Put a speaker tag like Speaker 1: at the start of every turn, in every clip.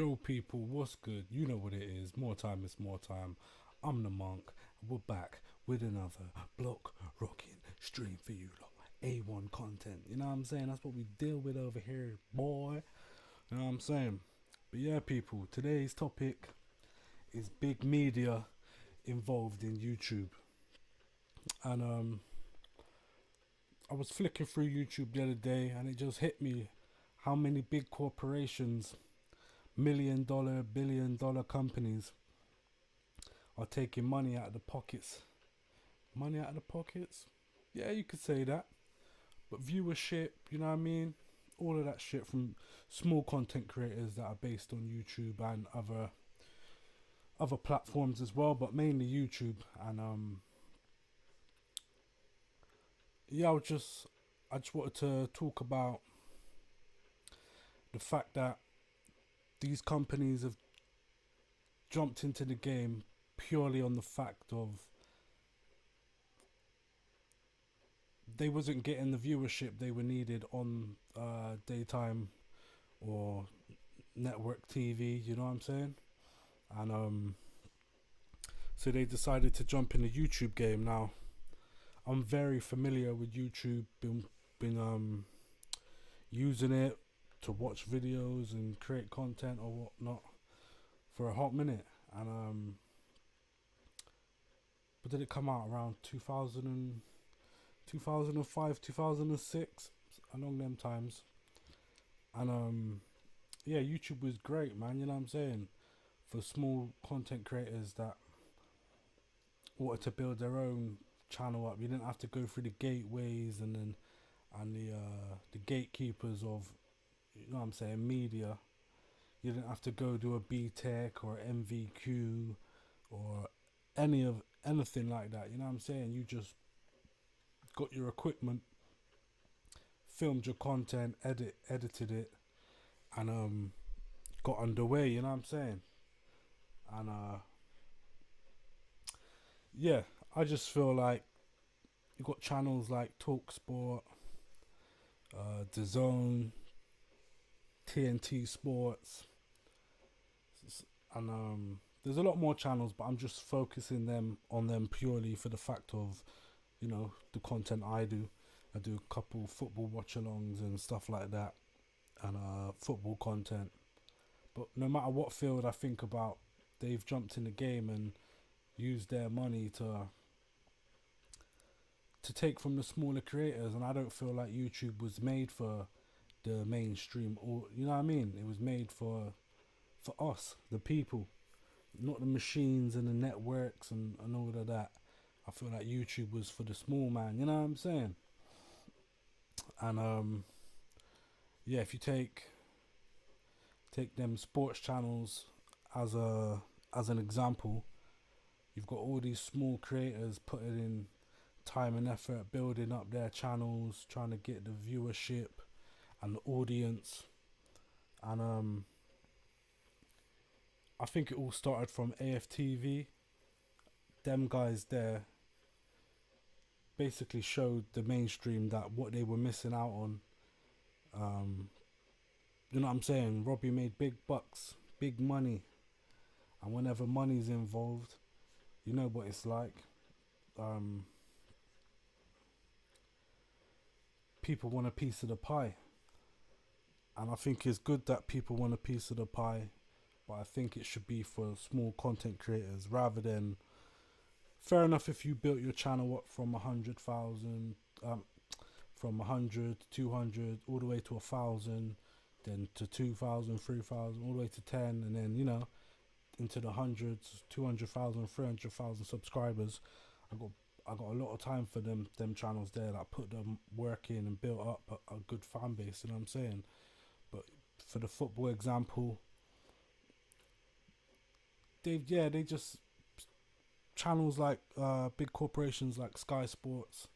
Speaker 1: Yo, people, what's good? You know what it is. More time is more time. I'm the monk. We're back with another block rocking stream for you lot. A1 content. You know what I'm saying? That's what we deal with over here, boy. You know what I'm saying? But yeah, people, today's topic is big media involved in YouTube. And I was flicking through YouTube the other day and it just hit me how many big corporations, $1 million, $1 billion companies are taking money out of the pockets. Money out of the pockets? Yeah, you could say that. But viewership, you know what I mean? All of that shit from small content creators that are based on YouTube and other platforms as well, but mainly YouTube. And yeah, I just wanted to talk about the fact that these companies have jumped into the game purely on the fact of they wasn't getting the viewership they were needed on daytime or network TV, you know what I'm saying? And so they decided to jump in the YouTube game. Now I'm very familiar with YouTube, been using it to watch videos and create content or whatnot for a hot minute. And but did it come out around 2005, 2006, along them times? And yeah, YouTube was great, man. You know what I'm saying? For small content creators that wanted to build their own channel up, you didn't have to go through the gateways and the gatekeepers of, you know what I'm saying, media. You didn't have to go do a BTEC or MVQ or anything like that. You know what I'm saying? You just got your equipment, filmed your content, edited it, and got underway. You know what I'm saying? And yeah, I just feel like you got channels like Talksport, The Zone, TNT Sports, and there's a lot more channels, but I'm just focusing them on them purely for the fact of, you know, the content I do. I do a couple football watch-alongs and stuff like that, and football content. But no matter what field I think about, they've jumped in the game and used their money to take from the smaller creators. And I don't feel like YouTube was made for the mainstream, or you know what I mean. It was made for us, the people, not the machines and the networks and all of that. I feel like YouTube was for the small man. You know what I'm saying? And yeah, if you take them sports channels as an example, you've got all these small creators putting in time and effort, building up their channels, trying to get the viewership and the audience. And I think it all started from AFTV. Them guys there basically showed the mainstream that what they were missing out on. You know what I'm saying? Robbie made big bucks, big money, and whenever money's involved, you know what it's like. Um, People want a piece of the pie, and I think it's good that people want a piece of the pie, but I think it should be for small content creators rather than. Fair enough if you built your channel up from 100,000, from 100 to 200, all the way to 1,000, then to 2,000, 3,000, all the way to 10, and then, you know, into the hundreds, 200,000, 300,000 subscribers. I got a lot of time for them channels there that put them work in and built up a good fan base. You know what I'm saying? But for the football example, they just channels like big corporations like Sky Sports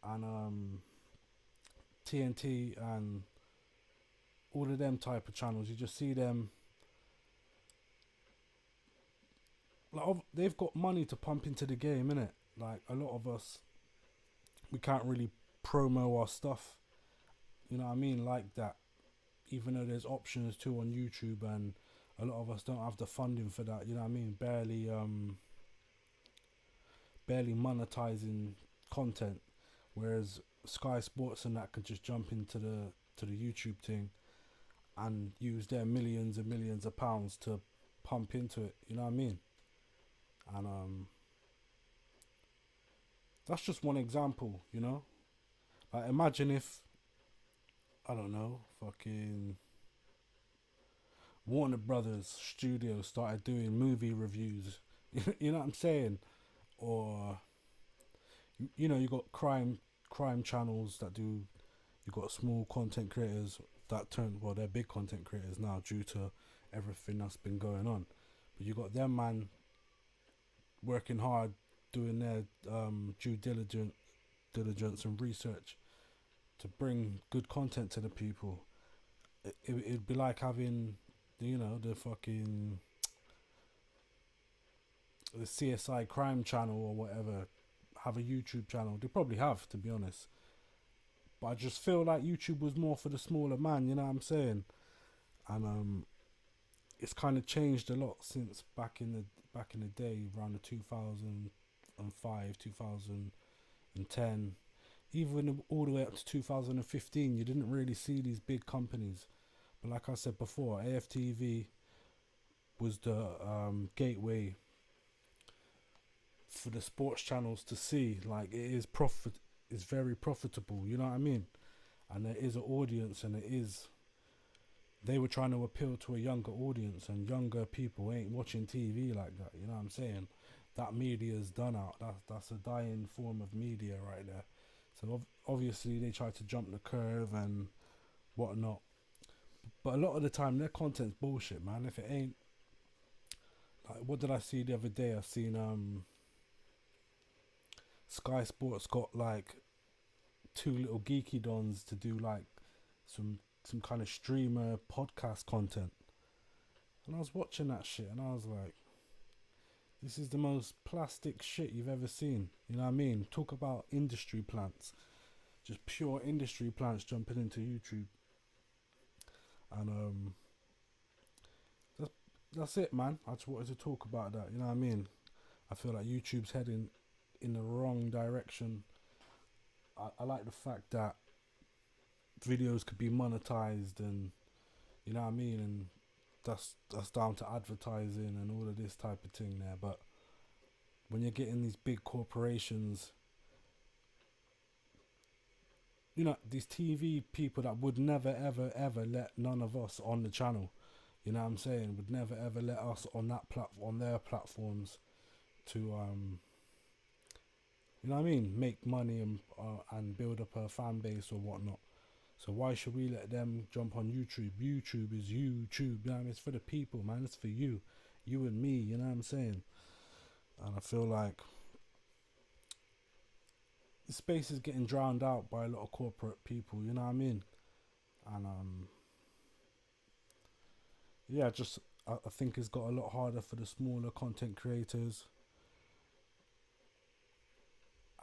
Speaker 1: and TNT and all of them type of channels. You just see them like they've got money to pump into the game, innit? Like a lot of us, we can't really promo our stuff. You know what I mean? Like that. Even though there's options too on YouTube and a lot of us don't have the funding for that. You know what I mean? Barely monetizing content, whereas Sky Sports and that could just jump into the YouTube thing and use their millions and millions of pounds to pump into it. You know what I mean? And that's just one example. You know, like imagine if, I don't know, fucking Warner Brothers Studios started doing movie reviews. You know what I'm saying? Or you know, you got crime channels that do. You got small content creators that turn, well, they're big content creators now due to everything that's been going on. But you got them man working hard, doing their due diligence and research to bring good content to the people. It'd be like having, you know, the CSI crime channel or whatever have a YouTube channel. They probably have, to be honest. But I just feel like YouTube was more for the smaller man. You know what I'm saying? And it's kind of changed a lot since back in the day, around the 2005, 2010, even all the way up to 2015. You didn't really see these big companies. But like I said before, AFTV was the gateway for the sports channels to see. Like, it's very profitable. You know what I mean? And there is an audience, and they were trying to appeal to a younger audience, and younger people ain't watching TV like that. You know what I'm saying? That media's done out. That's a dying form of media right there. So obviously they try to jump the curve and whatnot. But a lot of the time their content's bullshit, man. If it ain't, like, what did I see the other day? I seen Sky Sports got like two little geeky dons to do like some kind of streamer podcast content. And I was watching that shit and I was like, this is the most plastic shit you've ever seen. You know what I mean? Talk about industry plants. Just pure industry plants jumping into YouTube. And that's it, man. I just wanted to talk about that. You know what I mean? I feel like YouTube's heading in the wrong direction. I like the fact that videos could be monetized, and you know what I mean, and that's down to advertising and all of this type of thing there. But when you're getting these big corporations, you know, these TV people that would never ever let none of us on the channel, you know what I'm saying, would never ever let us on that on their platforms to you know what I mean, make money and build up a fan base or whatnot. So why should we let them jump on YouTube? YouTube is YouTube. You know what I mean? It's for the people, man. It's for you and me. You know what I'm saying? And I feel like the space is getting drowned out by a lot of corporate people. You know what I mean? And yeah, just I think it's got a lot harder for the smaller content creators.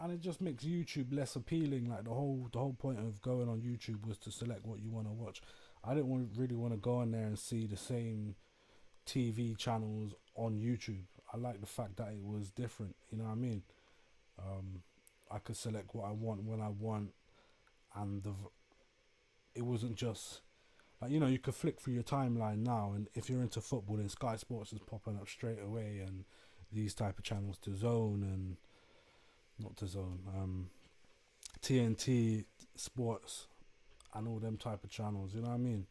Speaker 1: And it just makes YouTube less appealing. Like the whole point of going on YouTube was to select what you want to watch. I didn't really want to go on there and see the same TV channels on YouTube. I like the fact that it was different. You know what I mean? I could select what I want when I want, and it wasn't just like, you know, you could flick through your timeline now, and if you're into football, then Sky Sports is popping up straight away, and these type of channels, DAZN and not DAZN, TNT Sports, and all them type of channels. You know what I mean?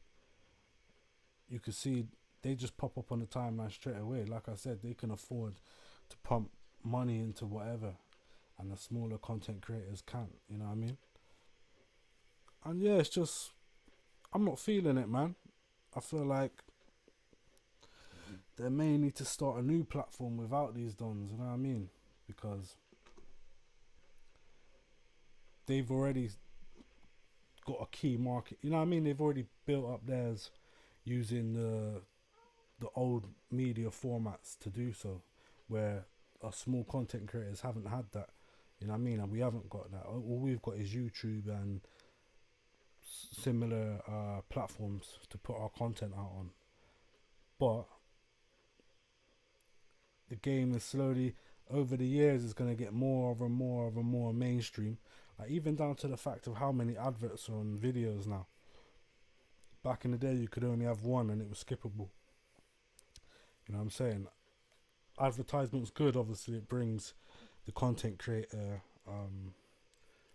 Speaker 1: You could see they just pop up on the timeline straight away. Like I said, they can afford to pump money into whatever, and the smaller content creators can't. You know what I mean? And yeah, it's just, I'm not feeling it, man. I feel like they may need to start a new platform without these dons. You know what I mean? Because they've already got a key market. You know what I mean? They've already built up theirs using the old media formats to do so, where our small content creators haven't had that. You know what I mean? And we haven't got that. All we've got is YouTube and similar platforms to put our content out on. But game is slowly over the years is going to get more and more and more mainstream. Like even down to the fact of how many adverts are on videos now. Back in the day, you could only have one and it was skippable. You know what I'm saying? Advertisement's good. Obviously, it brings the content creator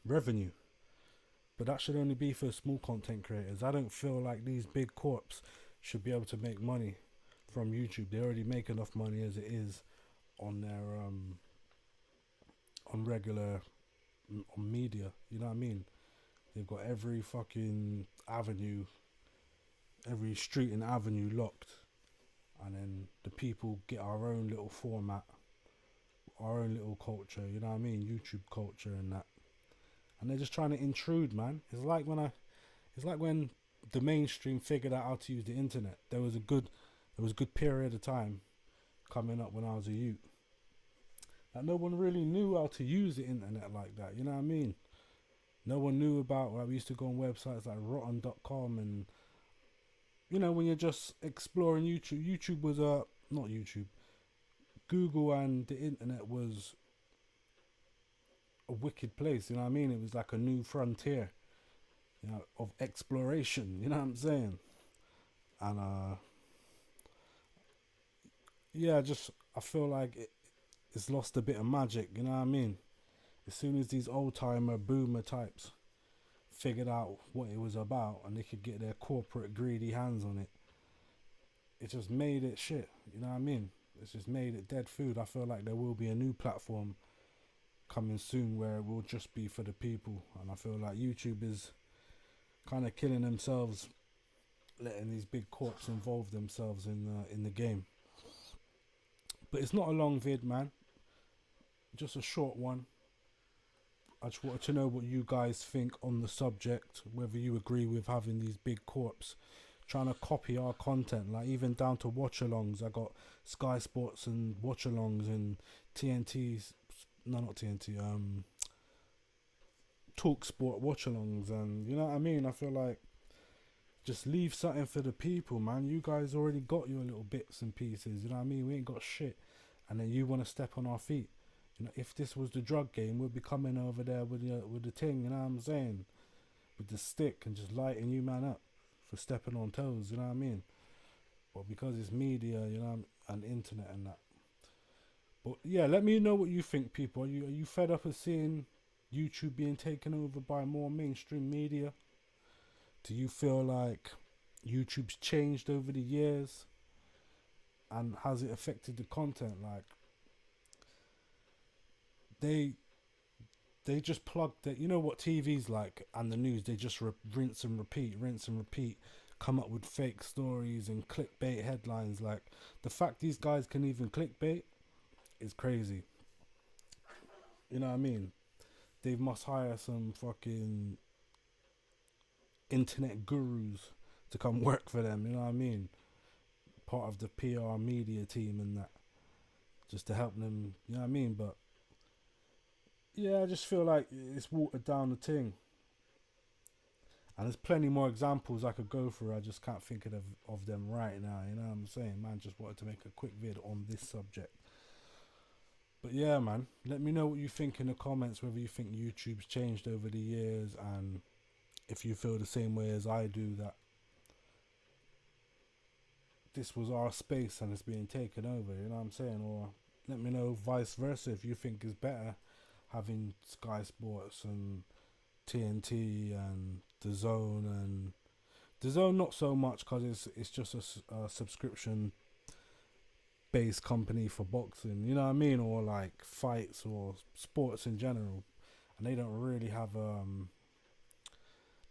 Speaker 1: revenue, but that should only be for small content creators. I don't feel like these big corps should be able to make money from YouTube. They already make enough money as it is on their on regular on media. You know what I mean? They've got every fucking avenue, every street and avenue locked, and then the people get our own little format, our own little culture. You know what I mean? YouTube culture and that, and they're just trying to intrude, man. It's like when the mainstream figured out how to use the internet. There was a good period of time coming up when I was a youth that no one really knew how to use the internet like that. You know what I mean? No one knew about. Like, we used to go on websites like rotten.com, and you know, when you're just exploring YouTube. YouTube was not YouTube. Google and the internet was a wicked place. You know what I mean? It was like a new frontier, you know, of exploration. You know what I'm saying? And yeah, I feel like it's lost a bit of magic. You know what I mean? As soon as these old timer boomer types figured out what it was about and they could get their corporate greedy hands on it, it just made it shit. You know what I mean? It's just made it dead food. I feel like there will be a new platform coming soon where it will just be for the people, and I feel like YouTube is kind of killing themselves, letting these big corps involve themselves in the game. But it's not a long vid, man. Just a short one. I just wanted to know what you guys think on the subject, whether you agree with having these big corps trying to copy our content, like even down to watch-alongs. I got Sky Sports and watch-alongs and TNT's, no, not TNT, Talk Sport watch-alongs, and you know what I mean? I feel like just leave something for the people, man. You guys already got your little bits and pieces, you know what I mean? We ain't got shit, and then you want to step on our feet. You know, if this was the drug game, we'd be coming over there with the thing, you know what I'm saying? With the stick and just lighting you man up for stepping on toes, you know what I mean? But because it's media, you know, and internet and that. But yeah, let me know what you think, people. Are you fed up of seeing YouTube being taken over by more mainstream media? Do you feel like YouTube's changed over the years? And has it affected the content? Like, they just plug that, you know what TV's like and the news, they just rinse and repeat, come up with fake stories and clickbait headlines. Like, the fact these guys can even clickbait is crazy. You know what I mean? They must hire some fucking internet gurus to come work for them, you know what I mean? Part of the PR media team and that, just to help them, you know what I mean? But yeah, I just feel like it's watered down the thing. And there's plenty more examples I could go through. I just can't think of them right now. You know what I'm saying? Man, just wanted to make a quick vid on this subject. But yeah, man, let me know what you think in the comments, whether you think YouTube's changed over the years, and if you feel the same way as I do, that this was our space and it's being taken over. You know what I'm saying? Or let me know vice versa, if you think it's better having Sky Sports and TNT and the Zone not so much, because it's just a subscription based company for boxing, you know what I mean, or like fights or sports in general, and they don't really have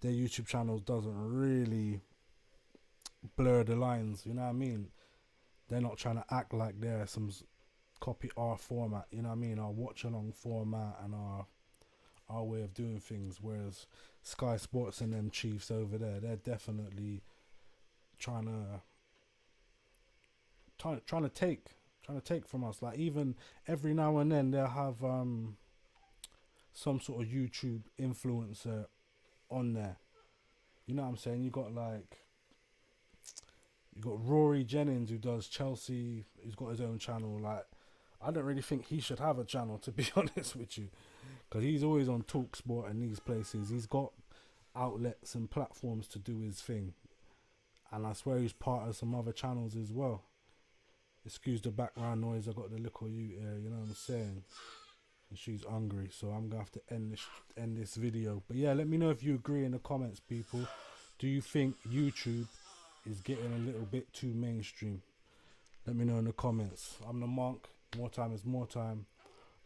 Speaker 1: their YouTube channels doesn't really blur the lines, you know what I mean. They're not trying to act like they're some copy our format, you know what I mean, our watch along format and our way of doing things. Whereas Sky Sports and them chiefs over there, they're definitely trying to take from us. Like, even every now and then they'll have some sort of YouTube influencer on there. You know what I'm saying? You got Rory Jennings, who does Chelsea, who's got his own channel. Like, I don't really think he should have a channel, to be honest with you, because he's always on Talksport and these places. He's got outlets and platforms to do his thing, and I swear he's part of some other channels as well. Excuse the background noise. I got the little you here. You know what I'm saying? And she's hungry, so I'm gonna have to end this video. But yeah, let me know if you agree in the comments, people. Do you think YouTube is getting a little bit too mainstream? Let me know in the comments. I'm the Monk. More time is more time.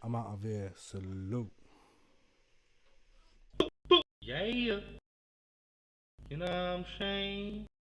Speaker 1: I'm out of here. Salute.
Speaker 2: Yeah. You know what I'm saying?